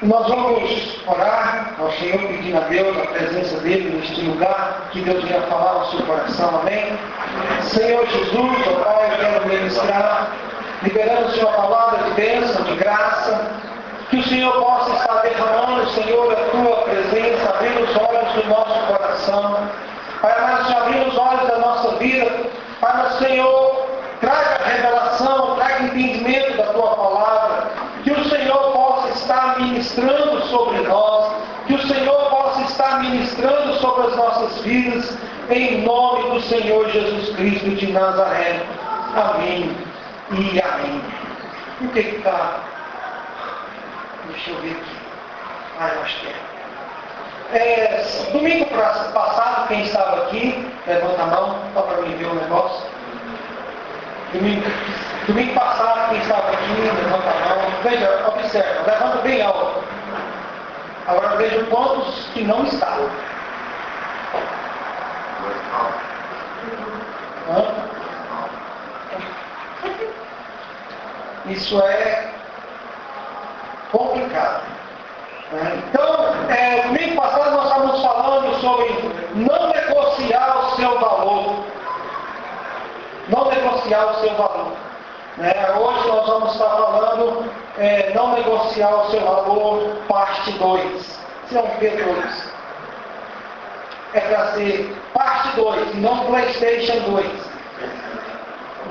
Nós vamos orar ao Senhor, pedindo a Deus a presença dEle neste lugar, que Deus venha falar ao seu coração, amém? Senhor Jesus, ó Pai, eu quero ministrar, liberando, Senhor, a palavra de bênção, de graça, que o Senhor possa estar derramando, Senhor, a Tua presença, abrindo os olhos do nosso coração, Pai amado, Senhor, abrindo os olhos da nossa vida, para o Senhor, traga revelação, traga entendimento da Tua palavra, que o Senhor possa estar ministrando sobre nós, que o Senhor possa estar ministrando sobre as nossas vidas, em nome do Senhor Jesus Cristo de Nazaré. Amém e amém. O que está? Deixa eu ver aqui. Eu acho que é. Domingo passado, quem estava aqui, levanta a mão, só para mim ver o negócio. Domingo passado, quem estava aqui, levanta a mão. Veja, observa, levanta bem alto. Agora veja quantos que não estavam. Isso é complicado. Então, domingo passado nós estávamos falando sobre não negociar o seu valor. Não negociar o seu valor. Hoje nós vamos estar falando não negociar o seu valor, parte 2. Isso é um P2. É para ser parte 2 e não PlayStation 2.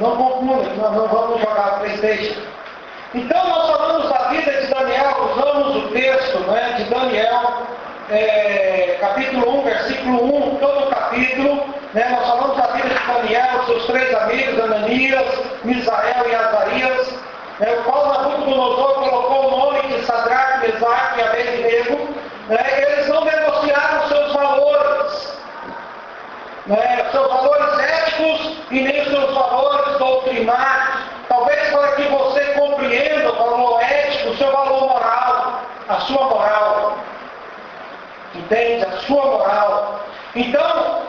Não confunda, nós não vamos jogar PlayStation. Então nós falamos da vida de Daniel, usamos o texto de Daniel, capítulo 1, versículo 1, todo o capítulo. Nós falamos da vida de Daniel, seus 3 amigos, Ananias, Misael e Azarias, o qual Nabucodonosor colocou o nome de Sadraque, Mesaque e Abednego. Eles não negociaram seus valores, seus valores éticos e nem seus valores doutrinários. Talvez para que você compreenda o valor ético, o seu valor moral, a sua moral. Entende? A sua moral. Então,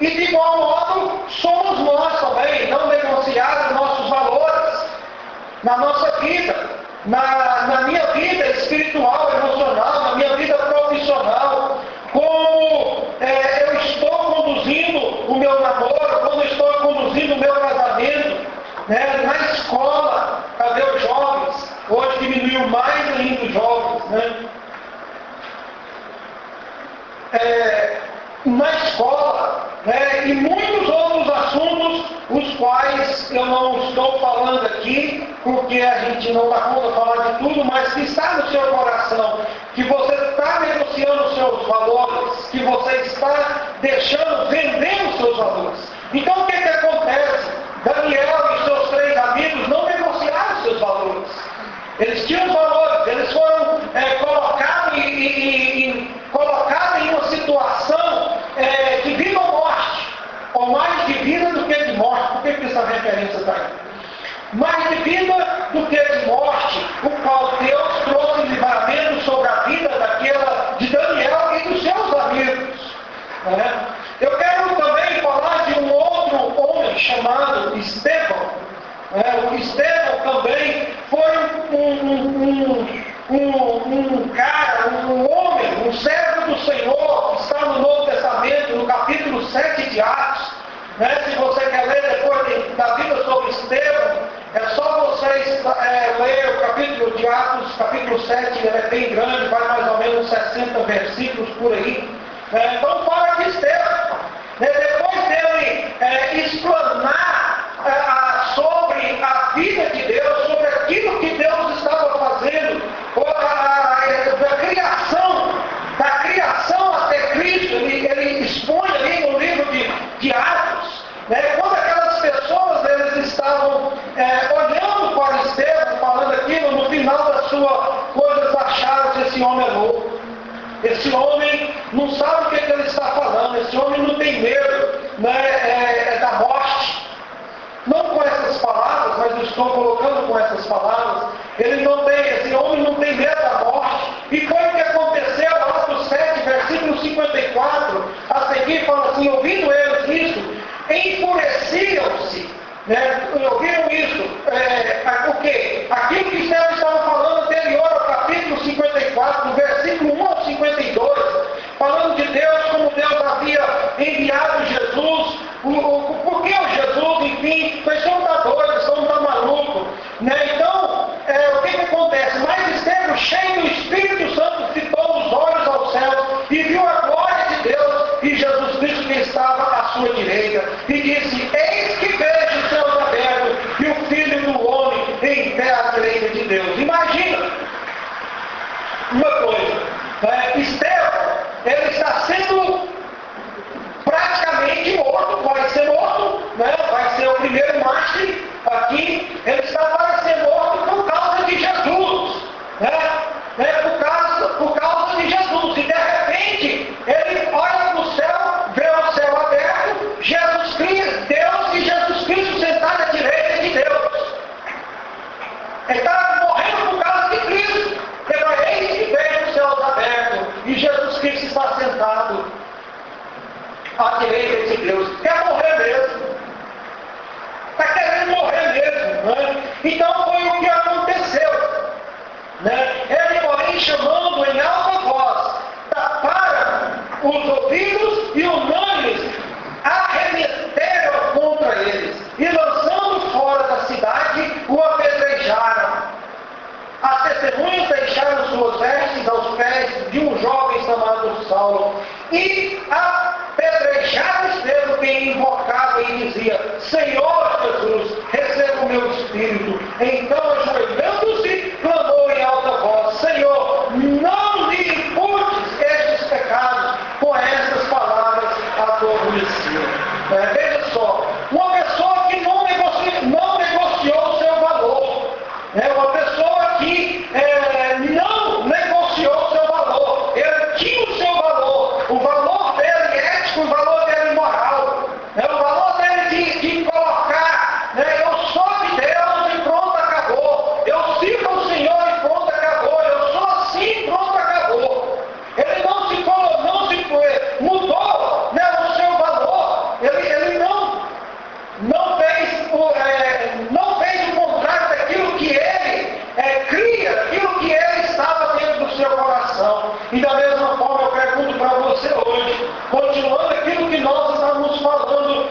e de igual modo, somos nós também, não negociar os nossos valores na nossa vida, na minha vida espiritual, emocional, na minha vida profissional, como eu estou conduzindo o meu namoro, como eu estou conduzindo o meu casamento, na escola. Cadê os jovens? Hoje diminuiu mais ainda os jovens, na escola, e muitos outros assuntos, os quais eu não estou falando aqui, porque a gente não dá conta de falar de tudo, mas que está no seu coração, que você está negociando os seus valores, que você está vendendo os seus valores. Então o que acontece? Daniel e seus 3 amigos não negociaram os seus valores. Eles tinham valores, eles foram colocados em uma situação de vida ou morte, ou mais de vida do que de morte. Por que essa referência está aí? Mais de vida do que de morte, o qual Deus trouxe livramento sobre a vida de Daniel e dos seus amigos. Eu quero também falar de um outro homem chamado Estevão. O Estevão também foi um cara, um homem, um servo do Senhor, que está no Novo Testamento, no capítulo 7 de Atos. Se você quer ler depois da vida sobre Estevão, é só vocês ler o capítulo de Atos, capítulo 7, ele é bem grande, vai mais ou menos 60 versículos por aí. Então fala de Estevão. Depois dele explanar sobre a vida de Deus, sobre aquilo que Deus estava fazendo, da criação até Cristo, ele expõe ali no livro de Atos, quando aquelas pessoas eles estavam olhando para Estevão, falando aquilo, no final da sua coisas acharam que esse homem é louco. Esse homem não sabe o que ele está falando, esse homem não tem medo da morte. Não com essas palavras, mas eu estou colocando com essas palavras. Esse homem não tem medo da morte. E foi o que aconteceu, Atos 7, versículo 54, a seguir fala assim, ouvindo eles isso, enfureciam-se. Ouviram isso? O quê? Aquilo que Estevão estava falando anterior ao capítulo 54. à direita de Deus. Quer morrer mesmo. Está querendo morrer mesmo. Né? Então foi o que aconteceu. Né? Ele, porém, chamando em alta voz, taparam os ouvidos e unânimes arremeteram contra eles e, lançando fora da cidade, o apedrejaram. As testemunhas deixaram suas vestes aos pés de um jovem chamado Saulo e apedrejaram Estevão, quem invocava e dizia: Senhor Jesus, receba o meu espírito. Então, ajoelhando-se, clamou em alta voz: Senhor, não lhe imputes estes pecados. Com estas palavras adormeciam. Veja só, uma pessoa que não negociou o seu valor, uma pessoa que não negociou o seu valor, ele tinha o seu valor, o valor dele ético, o valor dele moral, o valor dele de colocar, eu sou de Deus e pronto, acabou, eu sirvo ao Senhor e pronto, acabou, eu sou assim e pronto, acabou. Ele não se mudou o seu valor, ele não fez o contrário daquilo que ele cria, daquilo que ele estava dentro do seu coração. E da mesma forma eu pergunto para você hoje, continuando aquilo que nós estávamos falando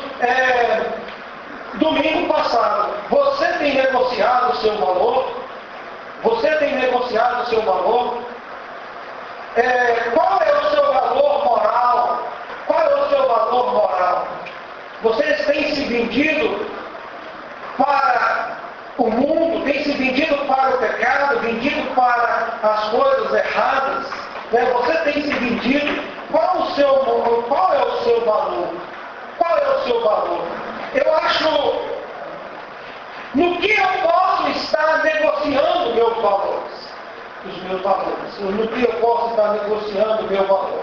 domingo passado, você tem negociado o seu valor? Você tem negociado o seu valor? Qual é o seu valor moral? Qual é o seu valor moral? Vocês têm se vendido para o mundo, têm se vendido para o pecado, vendido para as coisas erradas? Você tem se vendido? Qual é o seu valor? Qual é o seu valor? Eu acho, no que eu posso estar negociando meus valores? Os meus valores. No que eu posso estar negociando o meu valor?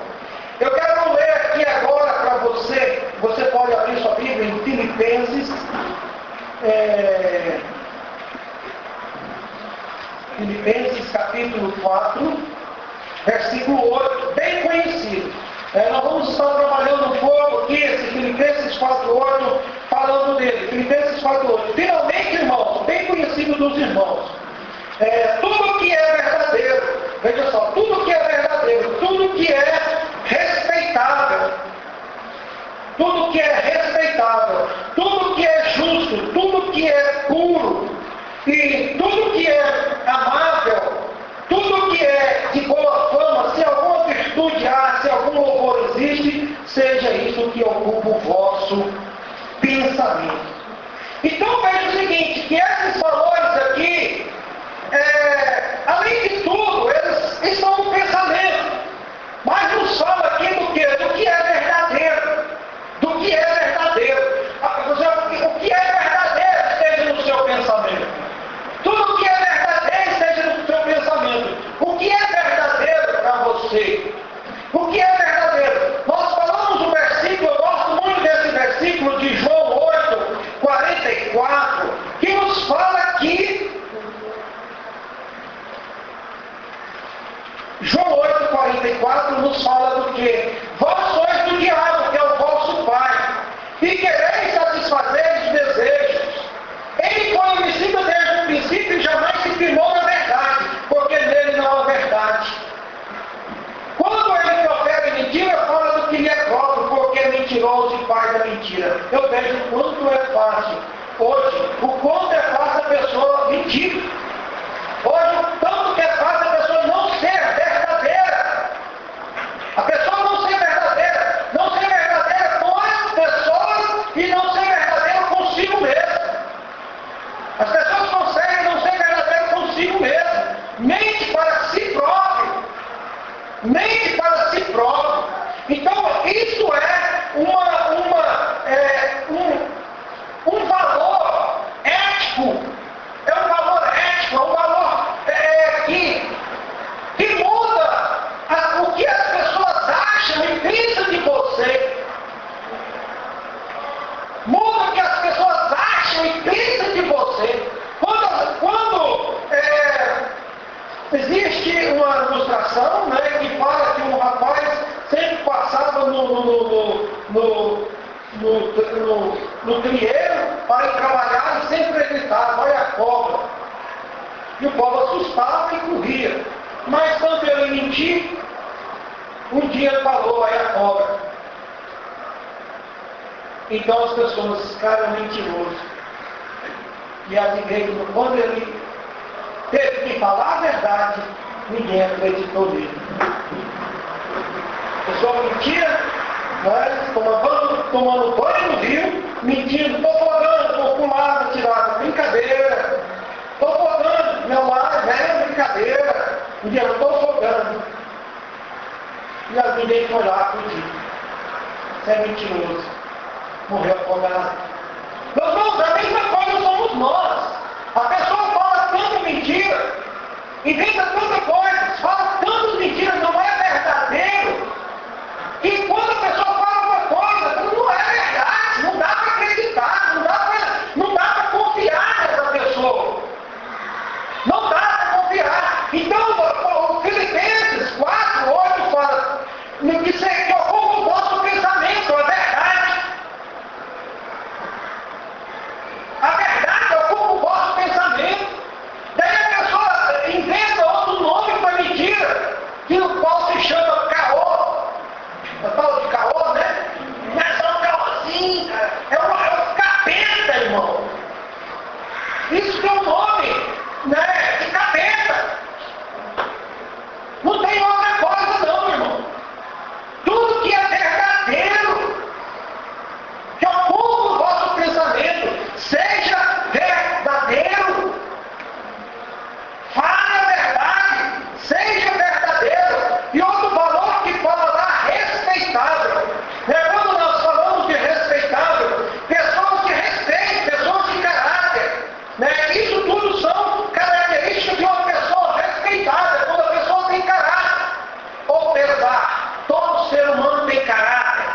Eu quero ler aqui agora para você. Você pode abrir sua Bíblia em Filipenses. Filipenses capítulo 4, versículo 8, bem conhecido. Nós vamos estar trabalhando um pouco aqui, esse Filipenses 4:8, falando dele. Filipenses 4:8. Finalmente, irmãos, bem conhecido dos irmãos. Tudo que é verdadeiro, veja só, tudo que é verdadeiro, tudo que é respeitável, tudo que é respeitável, tudo que é justo, tudo que é puro, e tudo que é amável, tudo que é de boa fama, se alguma virtude há, se algum louvor existe, seja isso que ocupa o vosso pensamento. Então veja o seguinte, que esses valores aqui, além de tudo, eles estão no pensamento. Mas nos fala aqui do que? Do que é verdadeiro. Do que é verdadeiro. O que é verdadeiro esteja no seu pensamento. Tudo que é verdadeiro esteja no seu pensamento. O que é verdadeiro para você? O que é verdadeiro? Nós falamos do versículo, eu gosto muito desse versículo de João 8:44, que nos fala que João 8:44 nos fala do que? Vós sois do diabo, que é o vosso pai, e quereis satisfazer os desejos. Ele foi homicida desde o princípio e jamais se firmou na verdade, porque nele não há verdade. Quando ele profere mentira, fala do que lhe é próprio, porque é mentiroso e pai da mentira. Eu vejo o quanto é fácil hoje, o quanto é fácil a pessoa mentir. Hoje, o tanto que é fácil a pessoa não ser verdadeira. A pessoa não ser verdadeira. Não ser verdadeira com as pessoas e não ser verdadeira consigo mesmo. As pessoas conseguem não ser verdadeiras consigo mesmo. Mente para si próprio. Mente para si próprio. Então, isso é um valor ético. É um valor ético, é um valor que muda o que as pessoas acham e pensam de você. Muda o que as pessoas acham e pensam de você. Quando existe uma ilustração, que fala que um rapaz sempre passava no trieiro para ir trabalhar e sempre gritava, olha a cobra. E o povo assustava e corria. Mas quando ele mentiu, um dia ele falou, olha a cobra. Então as pessoas ficaram mentirosas. E as igrejas, quando ele teve que falar a verdade, ninguém acreditou nele. A pessoa mentia, tomando banho no rio, mentindo, estou podando, vou pular, tirada, brincadeira. Estou podando, meu lar é brincadeira. Um dia eu estou afogando. E ninguém foi lá acudir. Isso é mentiroso. Morreu afogado. Meus irmãos, a mesma coisa somos nós. A pessoa fala tanta mentira, inventa tanta coisa, fala tantas mentiras, não é verdadeiro. E quando a pessoa fala uma coisa, não é verdade, não dá para acreditar, não dá para confiar nessa pessoa. Não dá para confiar. Então, o Filipenses 4:8 fala que ocupa o vosso pensamento, a verdade. A verdade ocupa o vosso pensamento. Daí a pessoa inventa outro nome para mentira, que o qual se chama caô. Eu falo de caô, né? Não é só um caôzinho, é um capeta, irmão. Isso tem um nome, né? De capeta. Não tem outra coisa não, irmão. Tudo que é verdadeiro, que ocupa o vosso pensamento, seja verdadeiro. Fale a verdade, seja verdadeiro. E outro valor que fala lá, respeitável. Quando nós falamos de respeitável, pessoas de respeito, pessoas de caráter. Isso tudo são características de uma pessoa respeitável, quando a pessoa tem caráter. Ou pesar, todo ser humano tem caráter.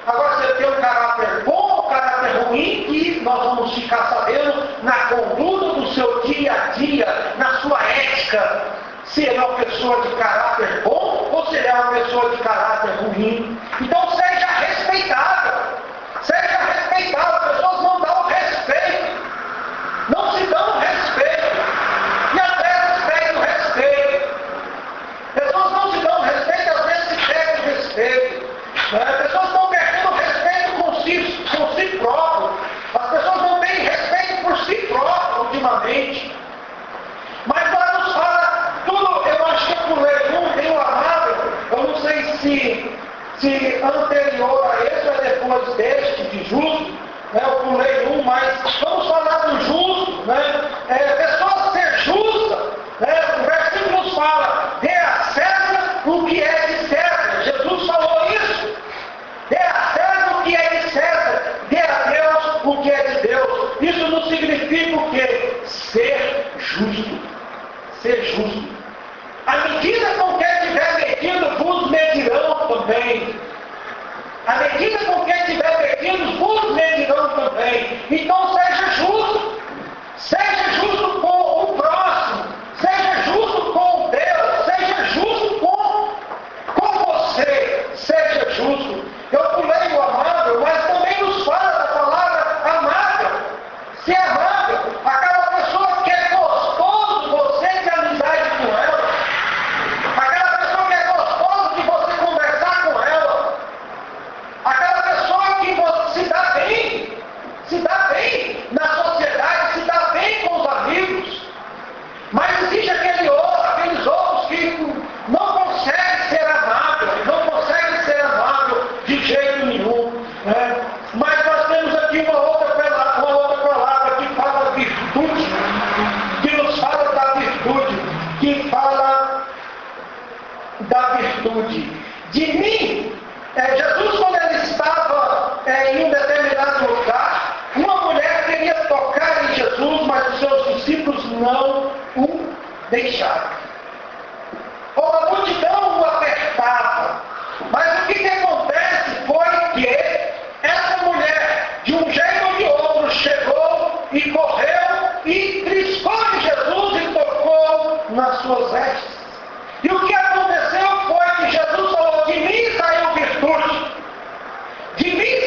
Agora você tem um caráter bom ou caráter ruim, que nós vamos ficar sabendo na conduta do seu dia a dia, na sua ética. Se ele é uma pessoa de caráter bom ou se ele é uma pessoa de caráter ruim. Então seja respeitável. Seja respeitável. As pessoas não dão respeito. Não se dão respeito. E às vezes pegam o respeito. Pessoas não se dão respeito, às vezes se pegam o respeito. Pessoas estão perdendo o respeito com si próprio. As pessoas não têm respeito por si próprio ultimamente. Mas lá nos fala tudo, eu acho que eu pulei tem o amável, eu não sei se anterior a esse ou depois deste, de justo, eu pulei mas vamos falar do justo, pessoa ser justa, o versículo nos fala, dê a César o que é de César. Jesus falou isso. Dê a César o que é de César, dê a Deus o que é de Deus. Isso não significa o quê? Ser justo. Ser justo. À medida com que estiver medindo, vos medirão também. À medida com que estiver medindo, vos medirão também. Então seja justo. Seja justo com o próximo. Seja justo com Deus. Seja justo com você. Seja justo. Eu pulei o amável, mas também nos fala da palavra amável. Se é amável, aquela pessoa que é gostoso você ter amizade com ela. Aquela pessoa que é gostoso de você conversar com ela. Aquela pessoa que você se dá bem na sociedade, se dá bem com os amigos. Mas existe aqueles outros que não conseguem ser amáveis, não conseguem ser amáveis de jeito nenhum. Mas nós temos aqui uma outra palavra que fala virtude, que nos fala da virtude, que fala da virtude. De mim, Jesus, quando ele estava em um determinado lugar, uma mulher queria tocar em Jesus, mas os seus discípulos não o deixaram. A multidão o apertava. Mas o que acontece foi que essa mulher, de um jeito ou de outro, chegou e correu e triscou em Jesus e tocou nas suas vestes. E o que aconteceu foi que Jesus falou, de mim saiu virtude. De mim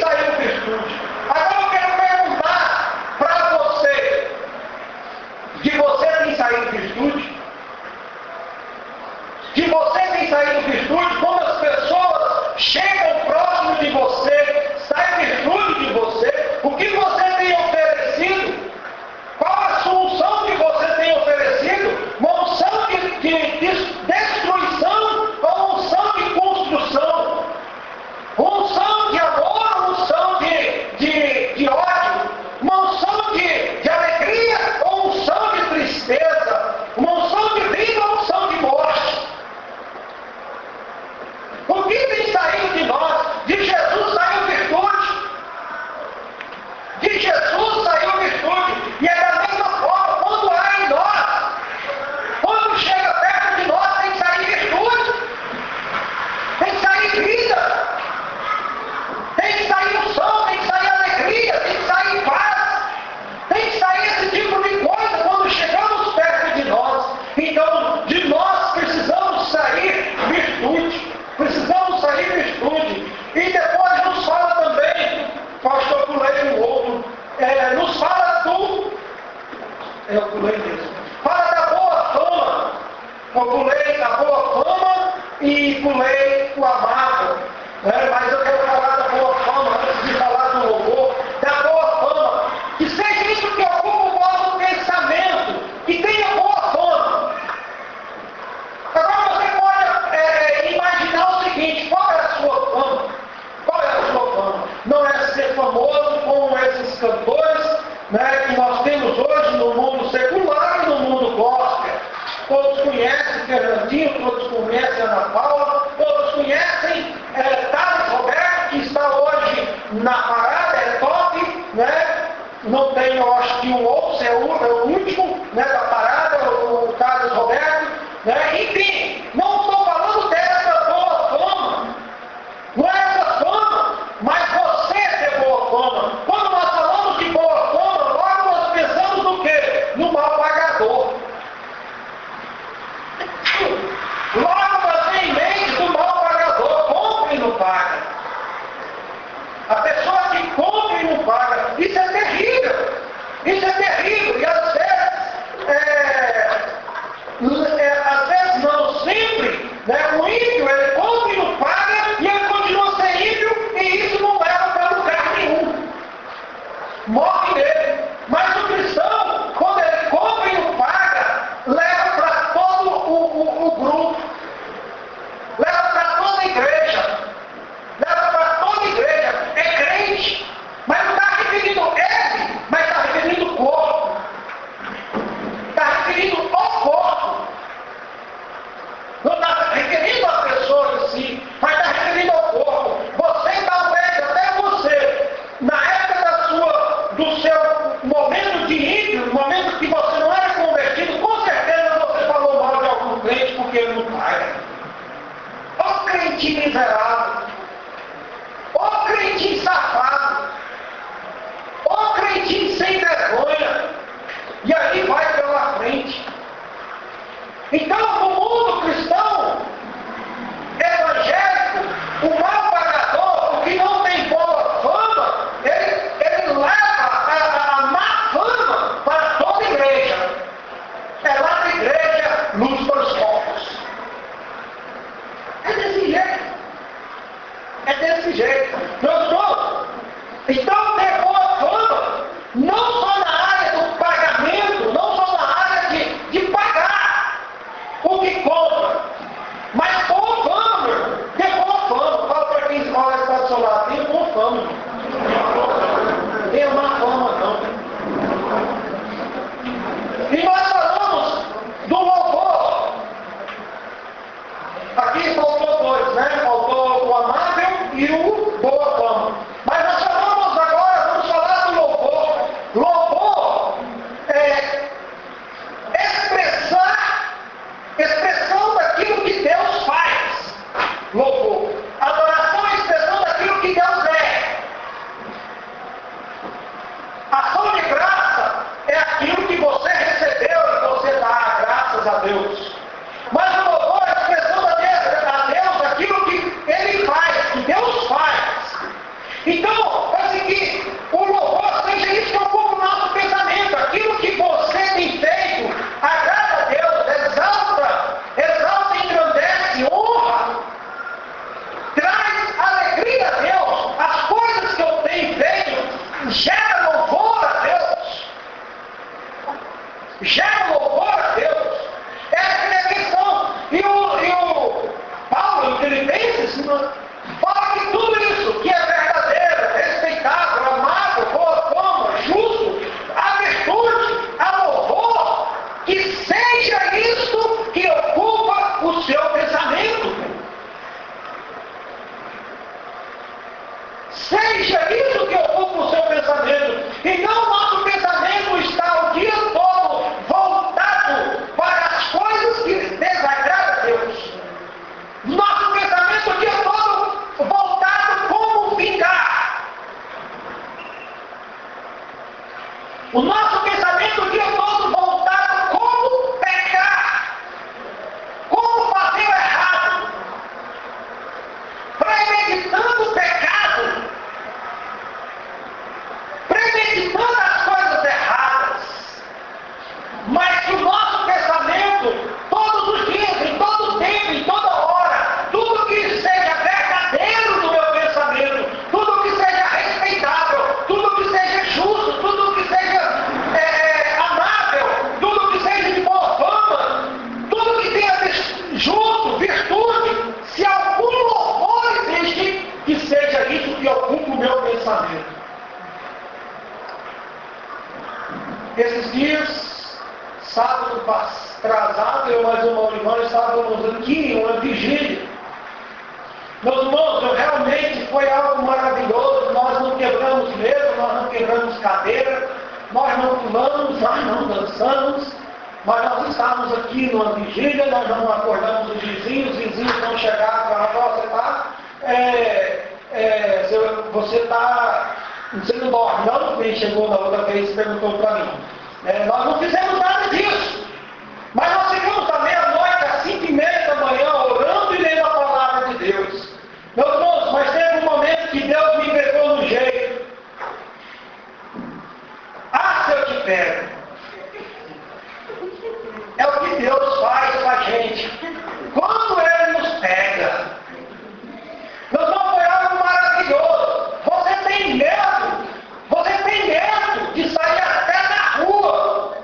saído virtude quando as pessoas chegam próximo de você, sai virtude de você. O que você tem oferecido? Qual a sua unção que você tem oferecido? Uma unção de destruição ou unção de construção? Uma unção de amor ou unção de ódio? Uma unção de alegria ou unção de tristeza? Uma unção de vida ou unção de morte? O que tem saído de nós? De Jesus saiu virtude. De Jesus saiu virtude. E é da mesma forma, quando há em nós, quando chega perto de nós, tem que sair virtude. Tem que sair vida. Tem que sair unção, tem que sair alegria, tem que sair paz. Tem que sair esse tipo de coisa quando chegamos perto de nós. Então, de nós precisamos sair virtude. Precisamos sair virtude. E depois nos fala também, pastor, pulei um outro, nos fala eu pulei mesmo. Fala da boa fama. Eu pulei a boa fama e pulei o amável. Mas eu quero falar da boa fama, antes de falar do louvor, da boa fama. Que seja isso que ocupa o vosso pensamento, que tenha boa fama. Agora você pode imaginar o seguinte: qual é a sua fama? Qual é a sua fama? Não é ser famoso como esses cantores, que nós temos hoje no mundo secular e no mundo gospel. Todos conhecem Fernandinho, todos conhecem Ana Paula, todos conhecem Thales Roberto, que está hoje na parada, é top, Não tem, eu acho que um outro, é o último da parada, o Thales Roberto, Enfim, não estou falando dessa boa fama. Não é essa fama, mas você ter boa fama. Quando nós falamos de boa fama, logo nós pensamos no quê? No mal pagador. Logo nós temos em mente do mal pagador. Compra e não paga. A pessoa que compra e não paga. Isso é terrível. Isso é terrível. E às vezes não sempre, o ímpio, ele compra e não paga, e ele continua sendo ímpio, e isso não leva para lugar nenhum. Morre nele. Mas o cristão, quando ele compra e não paga, leva para todo o grupo, leva para toda a igreja, é crente, mas não está referindo ele, mas está referindo o corpo, está referindo o corpo. Não está referindo a pessoa em si, mas está referindo ao corpo. Você talvez, até você, na época do seu momento de ímpio, no momento que você não era convertido, com certeza você falou mal de algum crente porque ele não paga. Ó crente miserável, ó crente safado, ó crente sem vergonha. E aí vai pela frente. Então, no mundo cristão, evangélico, o mal pagador, o que não tem boa fama, ele leva a má fama para toda a igreja. É lá na igreja, luz para os corpos. É desse jeito. É desse jeito. Então, ter boa fama, não só na área do pagamento, não E o Paulo, em Filipenses, fala que tudo isso que é verdadeiro, respeitável, amável, boa fama, justo, a virtude, a louvor, que seja isto que ocupa o seu pensamento. Seja isso que ocupa o seu pensamento. E não nosso pensamento está o dia todo voltado para as coisas que desagradam a Deus. Nosso pensamento o dia todo voltado como vingar. O nosso pensamento o dia todo voltado como pecar. Como fazer o errado. Premeditando o pecado. Premeditando as coisas erradas. Mas que o nosso pensamento, todos os dias, em todo tempo, em toda hora, tudo que seja verdadeiro no meu pensamento, tudo que seja respeitável, tudo que seja justo, tudo que seja amável, tudo que seja de boa fama, tudo que tenha justo, virtude, se algum louvor existe, que seja isso que ocupa o meu pensamento. Esses dias, sábado atrasado, eu mais uma irmã estávamos aqui em uma vigília. Meus irmãos, realmente foi algo maravilhoso. Nós não quebramos mesa, nós não quebramos cadeira, nós não pulamos, nós não dançamos, mas nós estávamos aqui numa vigília, nós não acordamos os vizinhos não chegaram para falar, você não dorme não? Quem chegou na outra vez e perguntou para mim. Nós não fizemos nada disso. Mas nós ficamos à meia-noite, às 5:30 da manhã, orando e lendo a palavra de Deus. Meus irmãos, mas teve um momento que Deus me pegou no jeito. Ah, se eu te pego. É o que Deus faz com a gente. Quando Ele nos pega. Meus irmãos, foi algo maravilhoso. Você tem medo. Você tem medo de sair até na rua.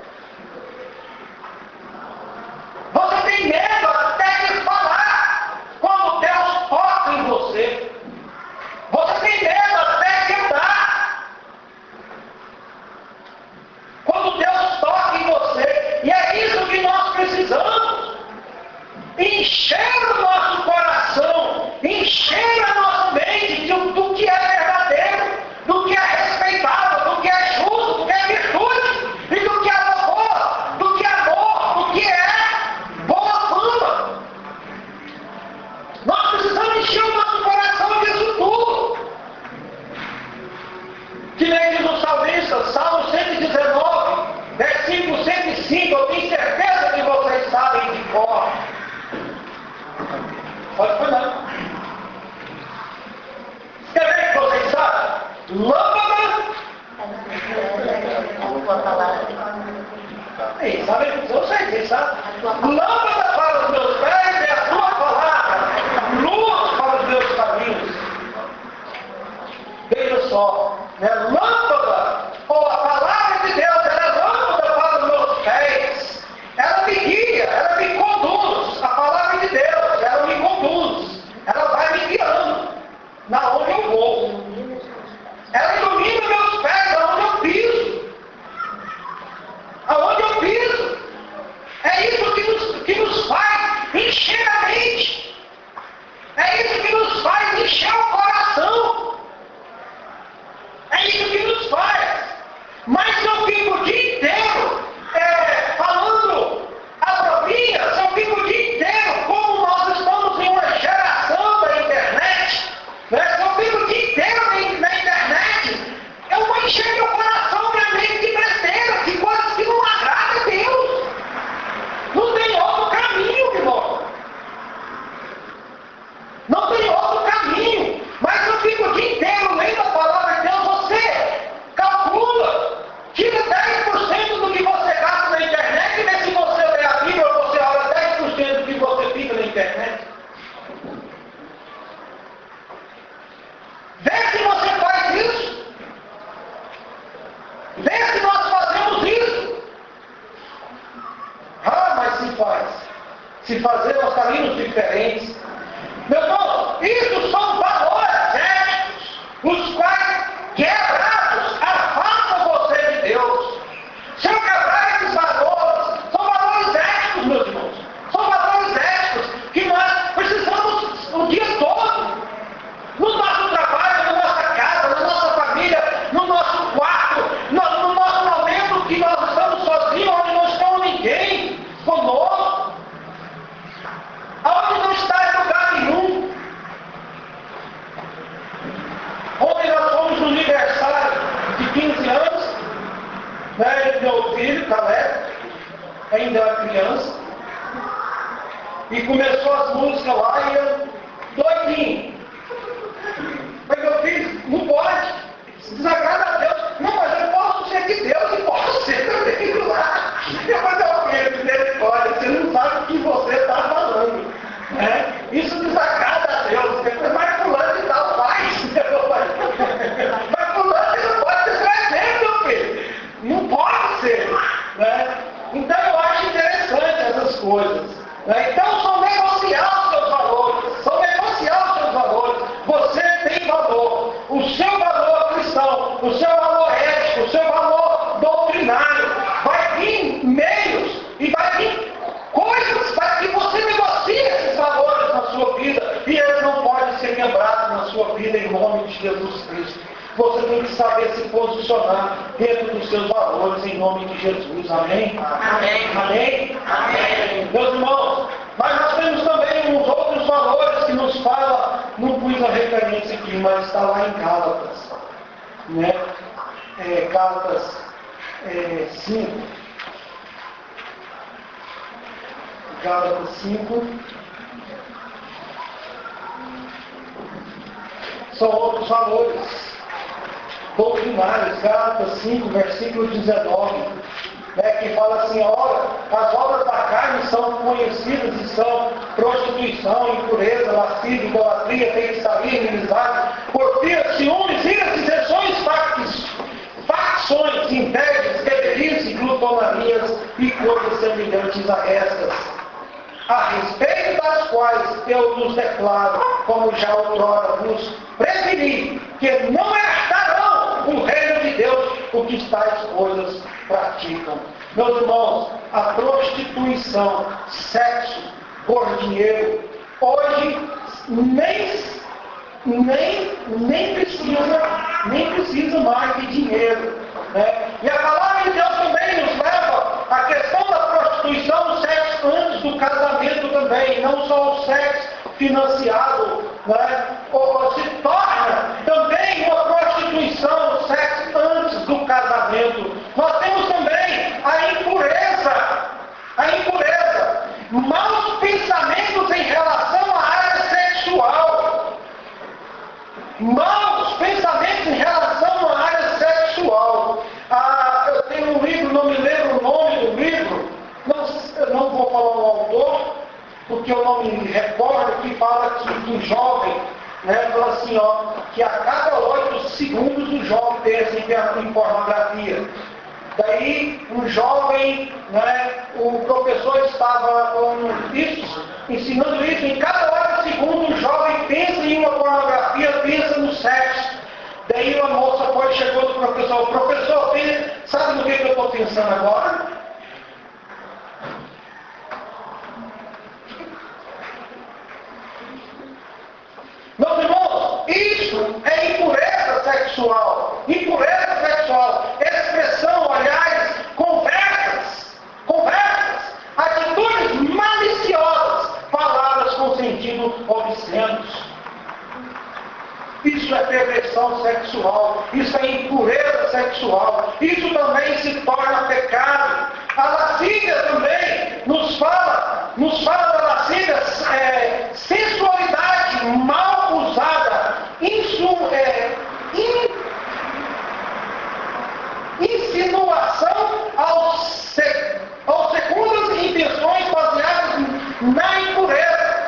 se fazer nós caminhos diferentes. Meu irmão, isso são valores éticos, os quais, quebrados, afastam você de Deus. Se eu quebrar esses valores, são valores éticos, meus irmãos. São valores éticos que nós precisamos o dia todo. No nosso trabalho, na nossa casa, na nossa família, no nosso quarto, no nosso momento que nós estamos sozinhos, onde não está ninguém conosco, aonde não está em lugar nenhum, onde nós fomos no aniversário de 15 anos, né, meu filho, Caleb, ainda era criança, e começou as músicas lá e eu, doidinho. Mas meu filho, não pode, desagrada a Deus. Não, mas eu posso ser de Deus e posso ser também lá. Eu falei, meu filho, misericórdia, você não sabe o que você está falando. Né? Isso desagrada a Deus. Mas fulano e tal faz. Mas fulano não pode ser presente, meu filho. Não pode ser. Né? Então eu acho interessante essas coisas. Né? Então são negociar os seus valores. São negociar os seus valores. Você tem valor. O seu valor cristão, o seu valor ético, o seu valor doutrinário. Vai vir meios e vai vir coisas para que você negocie esses valores na sua vida. E eles não podem ser quebrados na sua vida em nome de Jesus Cristo. Você tem que saber se posicionar dentro dos seus valores em nome de Jesus. Amém? Amém. Amém? Amém. Meus irmãos, mas nós temos também uns outros valores que nos fala, não pus a referência aqui, mas está lá em Gálatas. Né? Gálatas 5. Gálatas 5. São outros valores doutrinários. Gálatas 5, versículo 19. Né, que fala assim, ora, as obras da carne são conhecidas e são prostituição, impureza, lascívia, idolatria, feitiçaria, inimizade, porfia, ciúmes, iras, dissensões, facções, invejas, beberias, glutonarias e coisas semelhantes a estas, a respeito das quais eu vos declaro, como já outrora vos preveni, que não herdarão o reino de Deus o que tais coisas praticam. Meus irmãos, a prostituição, sexo por dinheiro, hoje nem precisa mais de dinheiro. Né? E a palavra de Deus também nos leva à questão da prostituição, o sexo antes do casamento também, não só o sexo financiado, né? Ou se torna também uma prostituição, o sexo antes do casamento. Nós temos também a impureza, maus pensamentos em relação à área sexual, maus pensamentos em relação à área sexual. Eu tenho um livro, não me lembro o nome do livro, não vou falar o autor, porque eu não me recordo, que fala que o jovem, né, fala assim, ó, que a cada 8 segundos o jovem pensa em pornografia. Daí um jovem, né, o professor estava ensinando isso, em cada 8 segundos o jovem pensa em uma pornografia, pensa no sexo. Daí uma moça chegou no professor, professor, sabe no que eu estou pensando agora? Meus irmãos, isso é impureza sexual. Impureza sexual, expressão, olhares, conversas, atitudes maliciosas, palavras com sentido obscenos. Isso é perversão sexual, isso é impureza sexual, isso também se torna pecado. A lascívia também nos fala da lascívia, sensualidade mal usada, insinuação aos segundas intenções baseadas na impureza.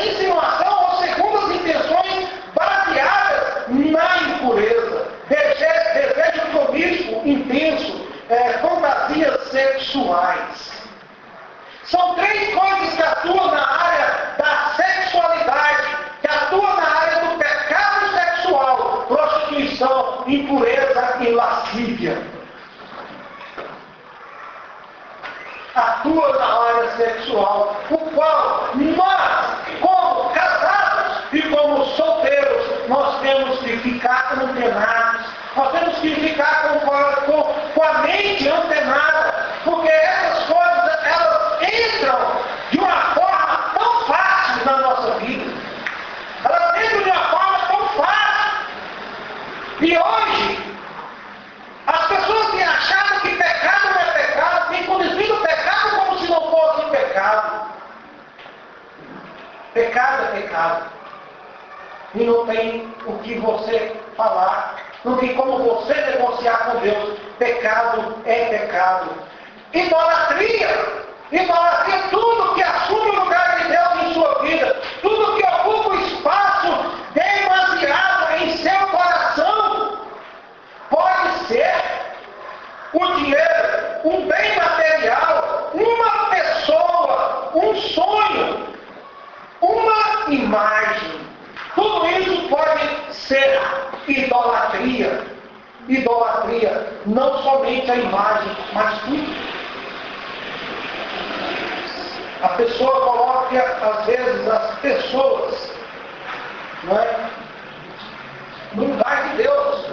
Insinuação aos segundas intenções baseadas na impureza. Desejo promíscuo, intenso, fantasias sexuais. São 3 coisas que a nós, como casados e como solteiros, nós temos que ficar antenados. Nós temos que ficar com a mente antenada, porque essas coisas, elas entram de uma forma tão fácil na nossa vida. Elas entram de uma forma tão fácil. E hoje, as pessoas têm achado que pecado não é pecado, têm conduzido o pecado como se não fosse pecado. Pecado é pecado. E não tem o que você falar. Não tem como você negociar com Deus. Pecado é pecado. Idolatria. Idolatria é tudo que assume o lugar de Deus em sua vida. Tudo que ocupa o espaço demasiado em seu coração. Pode ser o dinheiro, um bem material, uma pessoa, um sonho, uma imagem. Tudo isso pode ser idolatria. Idolatria, não somente a imagem, mas tudo. A pessoa coloca, às vezes, as pessoas, não é, no lugar de Deus.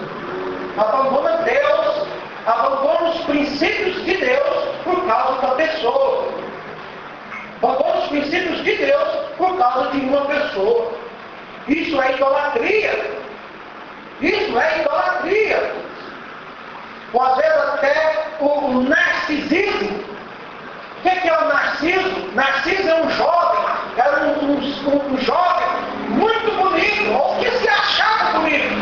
Abandona Deus, abandona os princípios de Deus por causa da pessoa. Abandona os princípios de Deus por causa de uma pessoa. Isso é idolatria. Isso é idolatria. Ou às vezes até o narcisismo. O que é o narciso? Narciso é um jovem, era um jovem muito bonito, ou que se achava bonito.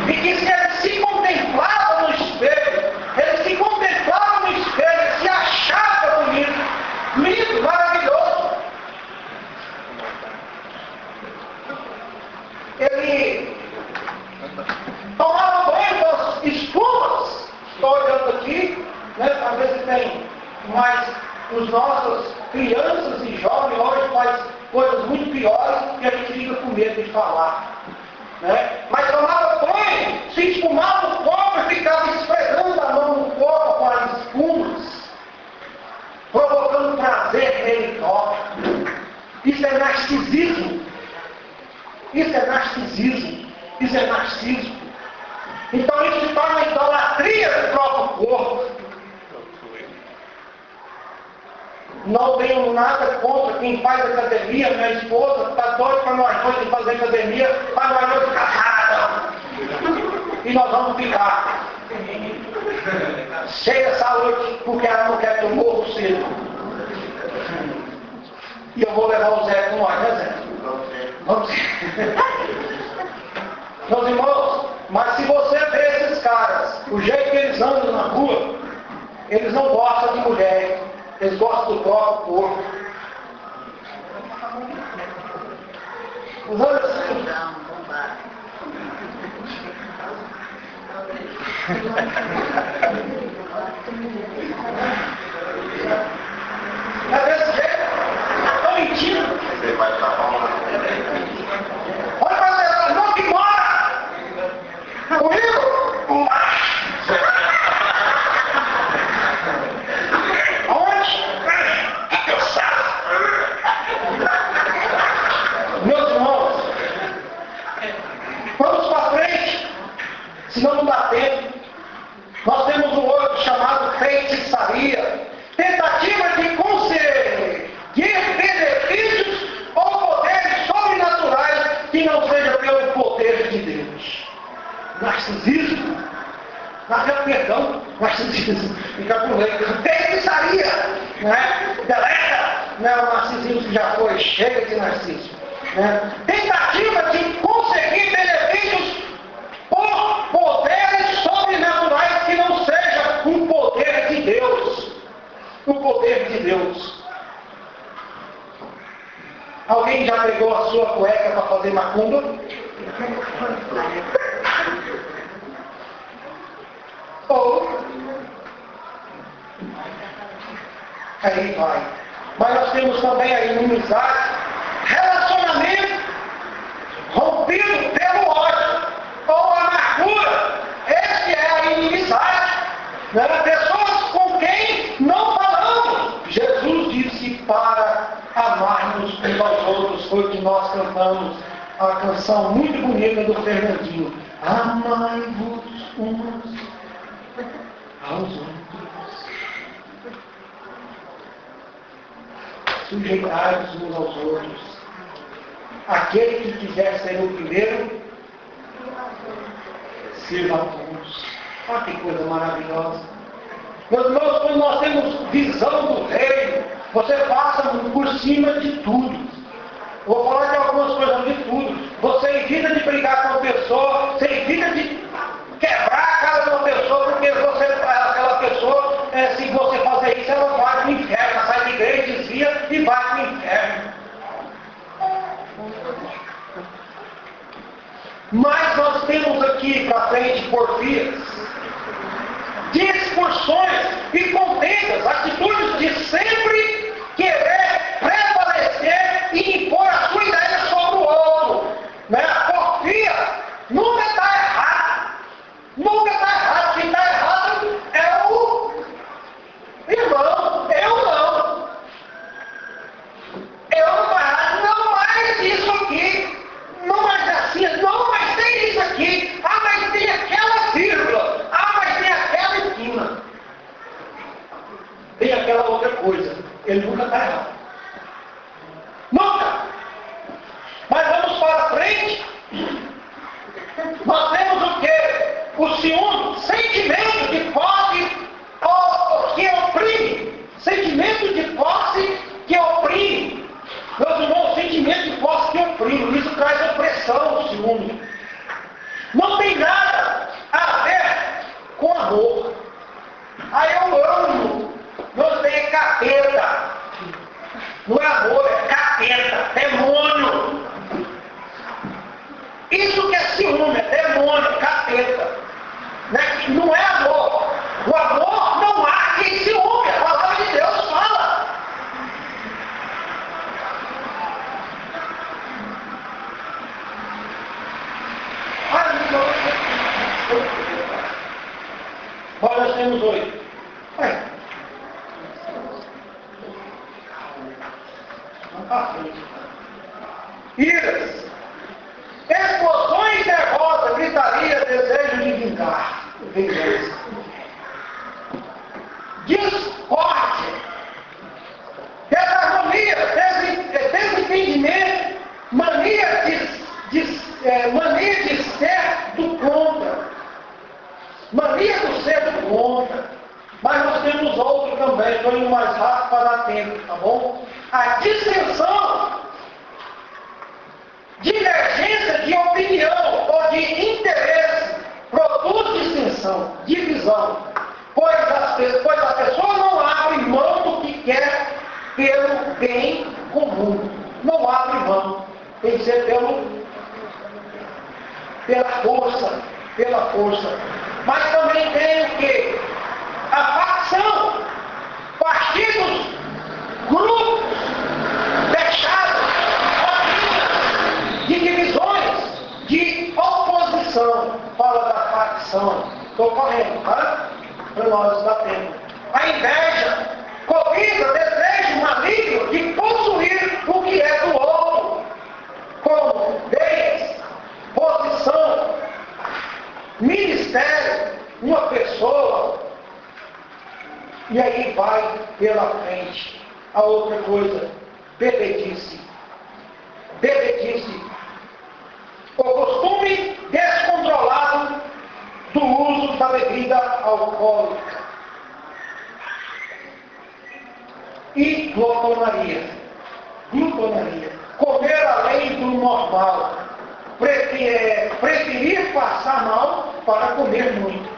E que ele se contemplava no espelho. Ele se contemplava no espelho, se achava bonito. Lindo, maravilhoso. Ele tomava banho das espumas. Estou olhando aqui, né, para ver se tem mais. Os nossos crianças e jovens hoje fazem coisas muito piores e a gente fica com medo de falar. Né? Mas tomava banho, se espumava o corpo e ficava esfregando a mão no corpo com as espumas, provocando prazer nele próprio. Isso é narcisismo. Isso é narcisismo. Isso é narcisismo. Então isso se torna idolatria do próprio corpo. Não tenho nada contra quem faz academia. Minha esposa está doida para nós dois de fazer academia, para nós dois casados. E nós vamos ficar cheia de saúde, porque ela não quer que eu morro cedo. E eu vou levar o Zé com nós, né, Zé? Vamos. Meus irmãos, mas se você vê esses caras, o jeito que eles andam na rua, eles não gostam de mulher. Eles gostam do próprio corpo. Os olhos assim. É desse jeito. Estão mentindo. Olha para você, não que mora. Comigo, o macho. Senão não dá tempo. Nós temos um outro chamado feitiçaria. Tentativa de conseguir benefícios ou poderes sobrenaturais que não seja pelo poder de Deus. Narcisismo. Perdão. Narcisismo. Fica por lei. Feitiçaria. Né? Deleta. Né? O narcisismo que já foi cheio de narcisismo. Né? Tentativa de conseguir benefícios por poderes sobrenaturais que não seja o poder de Deus. O poder de Deus. Alguém já pegou a sua cueca para fazer macumba? Ou aí vai. Mas nós temos também a inimizade, relacionamento rompido pelo ódio ou amargura. Essa é a inimizade. Né? Pessoas com quem não falamos. Jesus disse para amar amai-vos uns aos outros, foi o que nós cantamos, a canção muito bonita do Fernandinho. Amai-vos uns aos outros. Sujeitai-vos uns aos outros. Aquele que quiser ser o primeiro, sirva a todos. Olha que coisa maravilhosa. Meus irmãos, quando nós temos visão do reino, você passa por cima de tudo. Vou falar de algumas coisas de tudo. Você evita de brigar com a pessoa, você evita de quebrar a cara de uma pessoa, porque você, aquela pessoa, se você fazer isso, ela vai para o inferno. Ela sai de igreja, desvia e vai para o inferno. Mas nós temos aqui para frente porfias, discussões e contendas, atitudes de sempre querer prevalecer e impor a sua ideia sobre o outro. Né? A porfia nunca está errada. Nunca está errado. Quem está errado é o irmão. Eu não. Eu não estou errado. Não mais isso aqui. Não mais assim. Não, mas tem isso aqui. Ah, mas tem aquela vírgula. Ah, mas tem aquela esquina. Tem aquela outra coisa. Ele nunca está errado. Nunca. Mas vamos para frente. Nós temos o quê? O ciúme, sentimento de posse que oprime. Sentimento de posse que oprime. Meus irmãos, sentimento de posse que oprime. Isso traz opressão, o ciúme. Não tem nada a ver com amor. Aí eu amo. Não tem capeta. Não é amor, é capeta, demônio. Isso que é ciúme, é demônio, capeta. Não é amor. O amor não há em ciúme. A palavra de Deus fala. Agora nós temos 8. Iras, explosões nervosas, gritaria, desejo de vingar, vingança, discórdia, desarmonia, desentendimento, mania de ser do contra, mania do ser do contra. Mas nós temos outro também, estou indo mais rápido para dar tempo, tá bom? A dissensão, divergência de opinião ou de interesse produz dissensão, divisão, pois a pessoa não abre mão do que quer pelo bem comum. Não abre mão, tem que ser pela força. Mas também tem o quê? A facção, partidos, grupos, fechados, de divisões, de oposição. Fala da facção. Estou correndo, tá? Para nós dar tempo. A inveja, cobiça, desejo maligno de possuir o que é do outro. Como bens, posição, ministério, uma pessoa. E aí vai pela frente. A outra coisa, bebedice. O costume descontrolado do uso da bebida alcoólica. E glutonaria. Comer além do normal. Preferir passar mal para comer muito.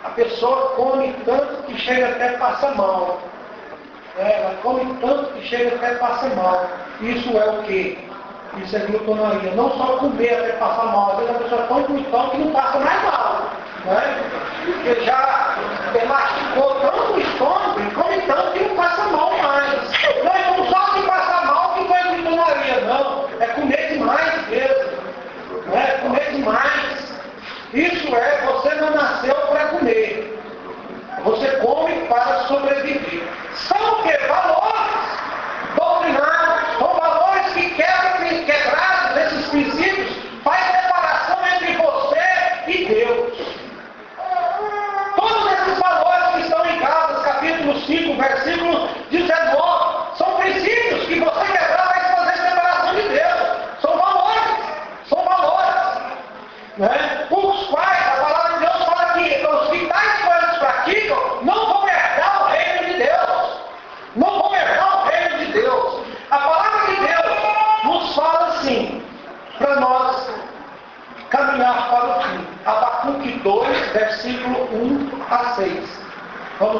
A pessoa come tanto que chega até passar mal. Ela come tanto que chega até passar mal. Isso é o quê? Isso é glutonaria. Não só comer até passar mal. Às vezes a pessoa é tão glutão que não passa mais mal. Porque já elasticou tanto o estômago e come tanto que não passa mal mais. Não só que passa mal que não é glutonaria, não. É comer demais mesmo. Comer demais. Isso é, você não nasceu para comer. Você come para sobreviver.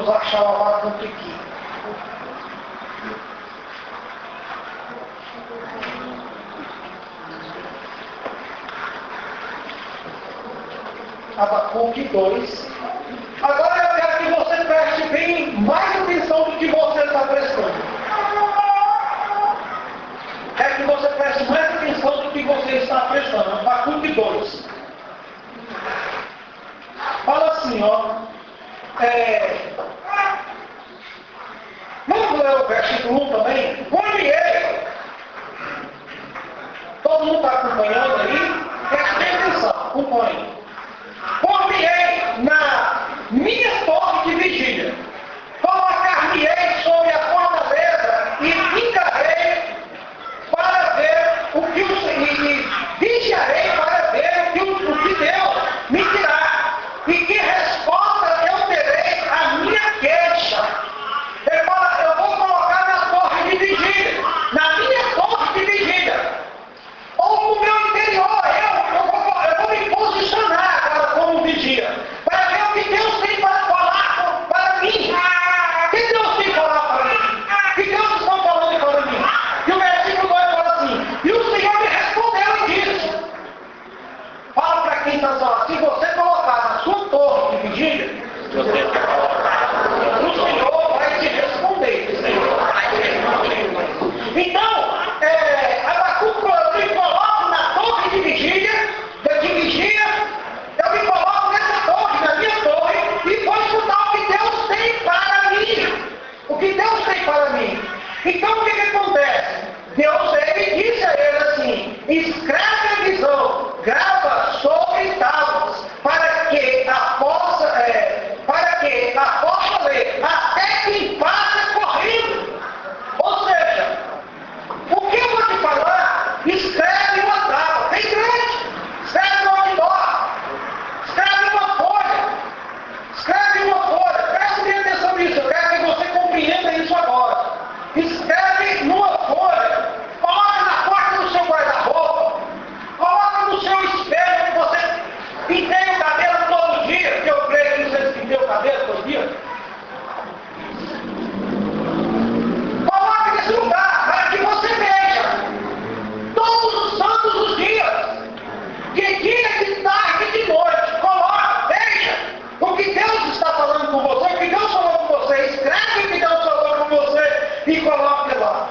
vamos achar o Abacuque aqui. Abacuque 2. Agora eu quero que você preste bem mais atenção do que você está prestando. Quero que você preste mais atenção do que você está prestando. Abacuque 2. Fala assim, ó. Vamos ler o versículo 1 também? Por-me-ei. Todo mundo está acompanhando aí? Preste atenção, acompanhe. Por-me-ei na minha torre de vigília, colocar-me-ei sobre a fortaleza e ficarei para ver o que e vigiarei para ver o que Deus me dirá e que resposta eu terei à minha queixa. Ele fala, eu vou colocar na torre de vigília, na minha torre de vigília, ou no meu interior, eu vou me posicionar agora como vigia, para ver o que Deus tem para falar para mim. O que Deus tem para falar para mim? O que Deus está falando para mim? E o versículo 2 fala assim, e o Senhor me respondeu e disse, fala para quem está só, se você colocar na sua torre de vigília, o Senhor vai te responder. Então, Abacuque, eu me coloco na torre de vigia, eu me coloco nessa torre, na minha torre, e vou escutar o que Deus tem para mim. O que Deus tem para mim. Então o que acontece? Deus, ele disse a ele assim, escreve a visão, grava sobre tábuas, para que a possa ler, até que passa correndo. Ou seja, o que eu vou te falar, escreve uma tábua, bem grande, escreve no outdoor, escreve uma folha, preste bem atenção nisso, eu quero que você compreenda isso agora. Escreve numa folha, coloca na porta do seu guarda-roupa, coloca no seu espelho, que você penteia o cabelo todo dia, porque eu creio que vocês penteiam o cabelo todo dia. Coloca nesse lugar, para que você veja, todos os santos os dias, de dia, de tarde e de noite, coloca, veja o que Deus está falando com você, o que Deus falou com você, escreve o que Deus falou com você e coloque lá.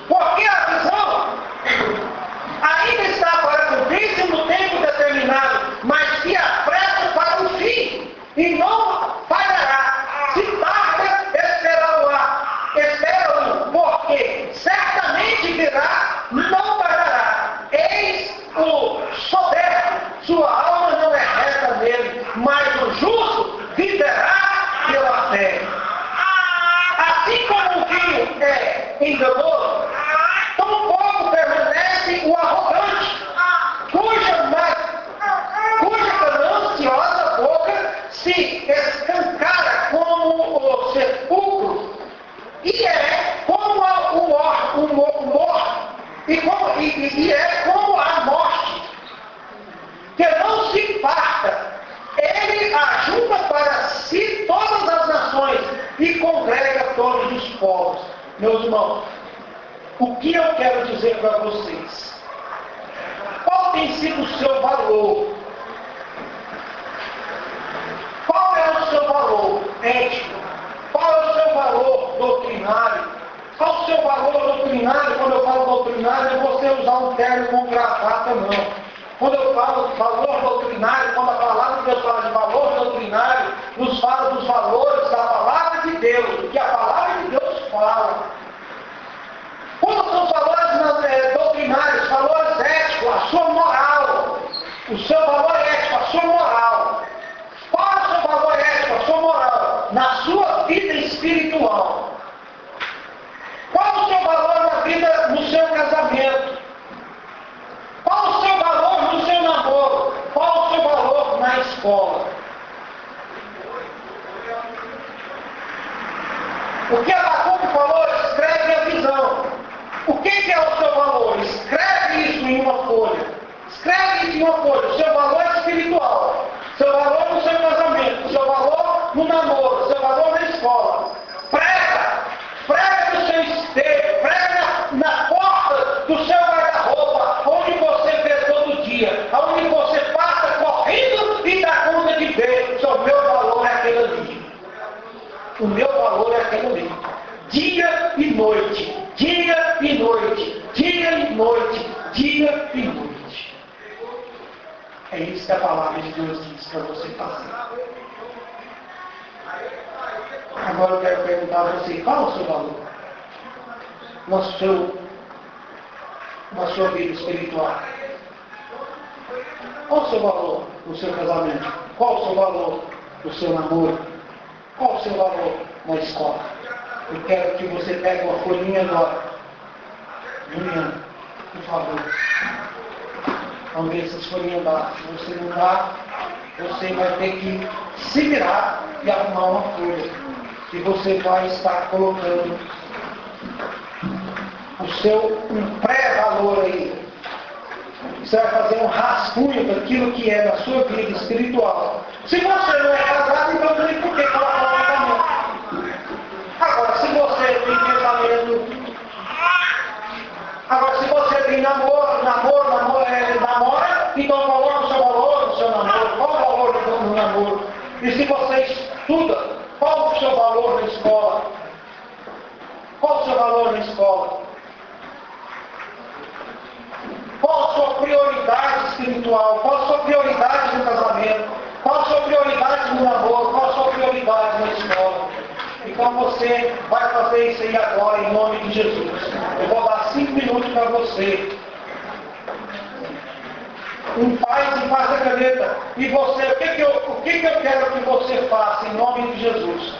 Porque a visão ainda está para cumprir-se no tempo determinado, mas se apressa para o fim e não falhará. Se tarda, espera-o, porque certamente virá, não tardará. Eis o soberbo, sua alma não é reta nele, mas o justo viverá pela fé. Assim como o vinho é enganoso, tão pouco permanece o arrogante, cuja gananciosa boca se escancara como o sepulcro, e é como a morte, que não se farta. Ele ajunta para si todas as nações e congrega todos os povos. Meus irmãos, o que eu quero dizer para vocês? Qual tem sido o seu valor? Qual é o seu valor ético? Qual é o seu valor doutrinário? Qual o seu valor doutrinário? Quando eu falo doutrinário, não é você usar um terno com gravata, não. Quando eu falo de valor doutrinário, quando a palavra de Deus fala de valor doutrinário, nos fala dos valores da palavra de Deus, do que a palavra de Deus fala. Quando são os valores doutrinários, valores éticos, a sua moral, o seu valor ético, a sua moral. Qual é o seu valor ético, a sua moral? Na sua vida espiritual. Qual é o seu valor na vida, no seu casamento? Qual o seu valor no seu namoro? Qual o seu valor na escola? O que Abacuque falou, escreve a visão. O que é o seu valor? Escreve isso em uma folha. Escreve isso em uma folha. O seu valor espiritual. O seu valor no seu casamento. O seu valor no namoro, seu valor na escola. Prega no seu espelho, prega na porta do seu guarda-roupa, onde você vê todo dia, onde você passa correndo e dá conta de ver. O meu valor é aquele ali. O meu valor é aquele ali. Dia e noite, dia e noite, dia e noite, dia e noite. É isso que a palavra de Deus diz para você fazer. Agora eu quero perguntar a você, qual é o seu valor? Na sua vida espiritual. Qual o seu valor no seu casamento? Qual o seu valor no seu namoro? Qual o seu valor na escola? Eu quero que você pegue uma folhinha agora. Juliana, por favor. Vamos ver se as folhinhas dá. Se você não dá, você vai ter que se virar e arrumar uma folha. E você vai estar colocando o seu pré-valor aí. Você vai fazer um rascunho daquilo que é na sua vida espiritual. Se você não é casado, então não tem por que colocar o casamento. Agora, se você tem pensamento... Agora, se você tem namora, então coloca o seu valor no seu namoro. Qual o valor no namoro? E se você estuda, qual o seu valor na escola? Qual o seu valor na escola? Qual a sua prioridade espiritual? Qual a sua prioridade no casamento? Qual a sua prioridade no namoro? Qual a sua prioridade na escola? Então você vai fazer isso aí agora em nome de Jesus. Eu vou dar 5 minutos para você. Faz a caneta. E você, o que eu quero que você faça em nome de Jesus?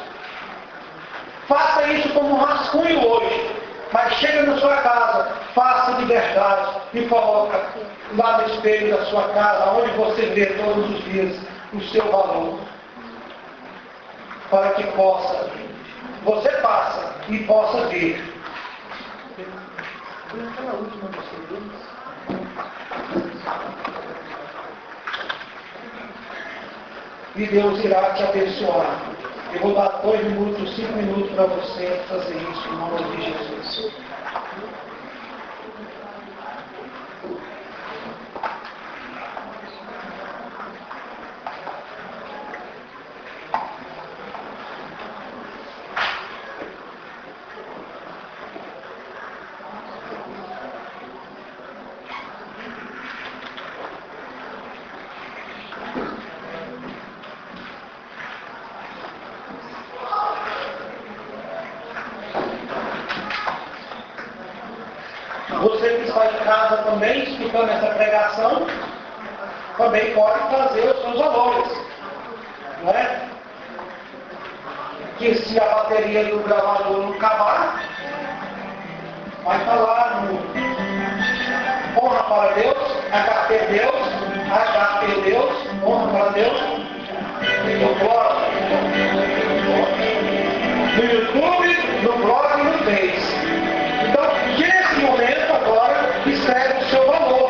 Faça isso como um rascunho hoje. Mas chega na sua casa, faça de verdade e coloca lá no espelho da sua casa, onde você vê todos os dias o seu valor. Para que você faça e possa ver. E Deus irá te abençoar. Eu vou dar 2 minutos, 5 minutos para você fazer isso em nome de Jesus. Você que está em casa também, escutando essa pregação, também pode fazer os seus valores. Não é? Que se a bateria do gravador não acabar, vai estar lá no honra para Deus, HP Deus, honra para Deus, no YouTube, no blog e no Face. Então, nesse momento agora, escreve o seu valor.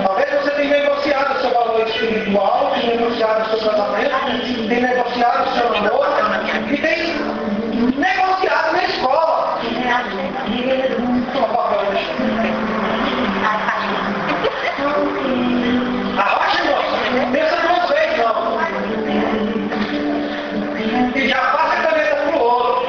Talvez você tenha negociado o seu valor espiritual, tenha negociado o seu casamento, tenha negociado o seu namoro e tem negociado na escola. Arrocha, moça. Pensa de vocês, não. E já passa a caneta pro outro.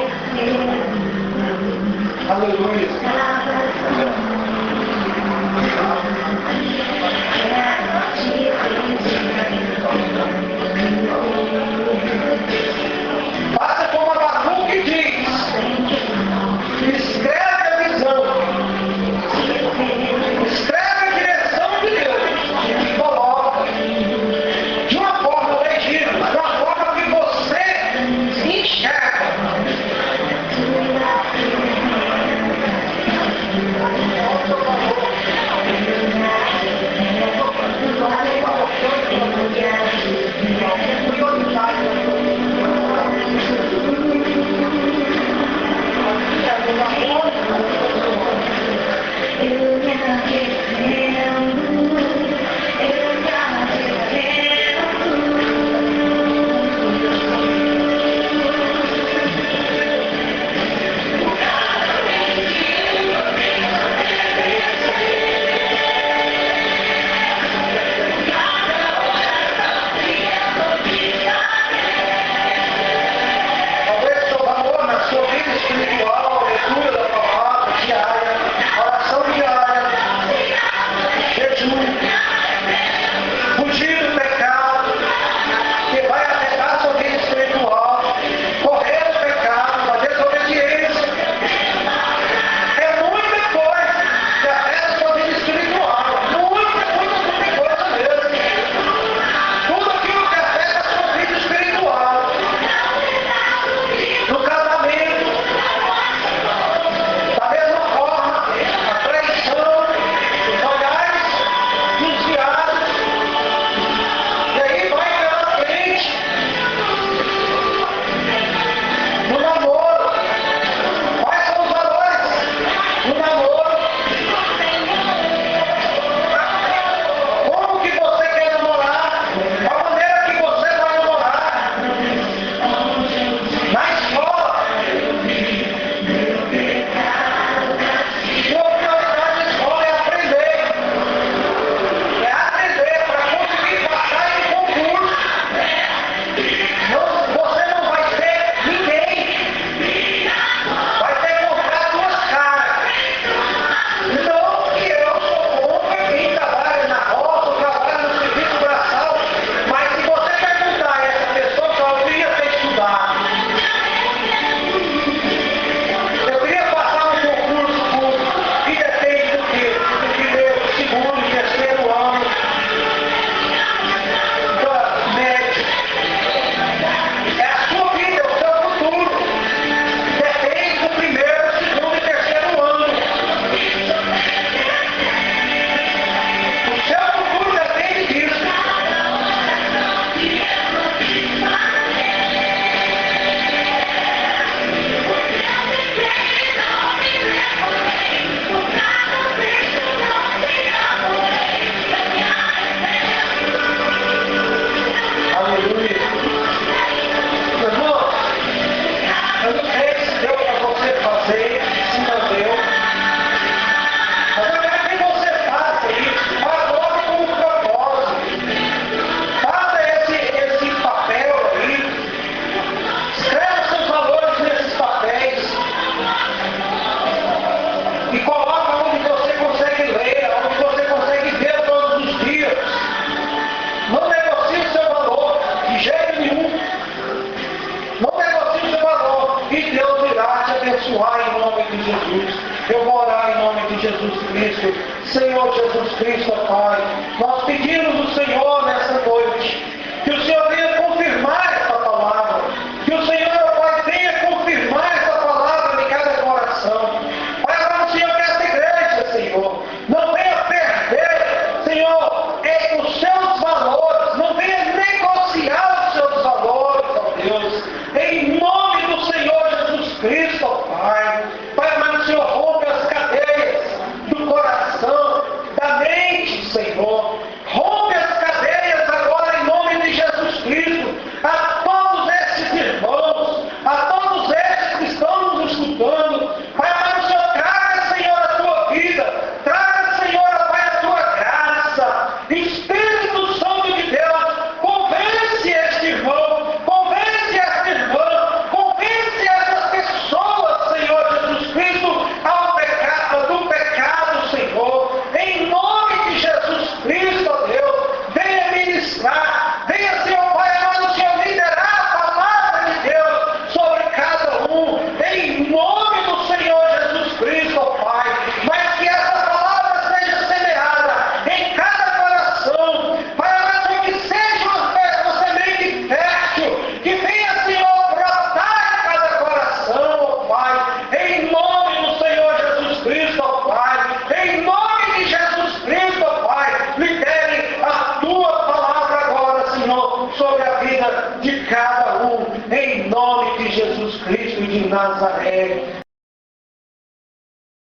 abençoar em nome de Jesus. Eu vou orar em nome de Jesus Cristo. Senhor Jesus Cristo, Pai, nós pedimos ao Senhor nessa noite que o Senhor venha confirmar essa palavra. Que o Senhor, Pai, venha confirmar essa palavra em cada coração. Pai, para o Senhor que essa igreja, Senhor, não venha perder, Senhor, os seus valores, não venha negociar os seus valores, ó Deus, em nome do Senhor Jesus Cristo, ó Pai. Pai, mas o Senhor rompe as cadeias do coração, da mente, Senhor. Rompe as cadeias agora em nome de Jesus Cristo. A todos esses irmãos, a todos esses que estão nos escutando, Pai, mas o Senhor traga, Senhor, a tua vida, traga, Senhor, Pai, a tua graça. Espírito Santo de Deus, convence este irmão, convence esta irmã, convence essas pessoas, Senhor Jesus Cristo, ao pecado, do pecado, Senhor. Em nome de Jesus Cristo, ó Deus, venha ministrar, venha, Senhor Pai, amado, Senhor, liderar a palavra de Deus sobre cada um, em nome do Senhor Jesus Cristo, ó Pai. Mas que essa palavra seja semeada em cada coração, Pai, amado, Senhor, que seja uma semente fértil, que venha, Senhor, brotar em cada coração, ó Pai, em nome do Senhor Jesus Cristo, ó Pai, em nome de Jesus Cristo, ó Pai, libere a tua palavra agora, Senhor, sobre a vida de cada um, em nome de Jesus Cristo de Nazaré.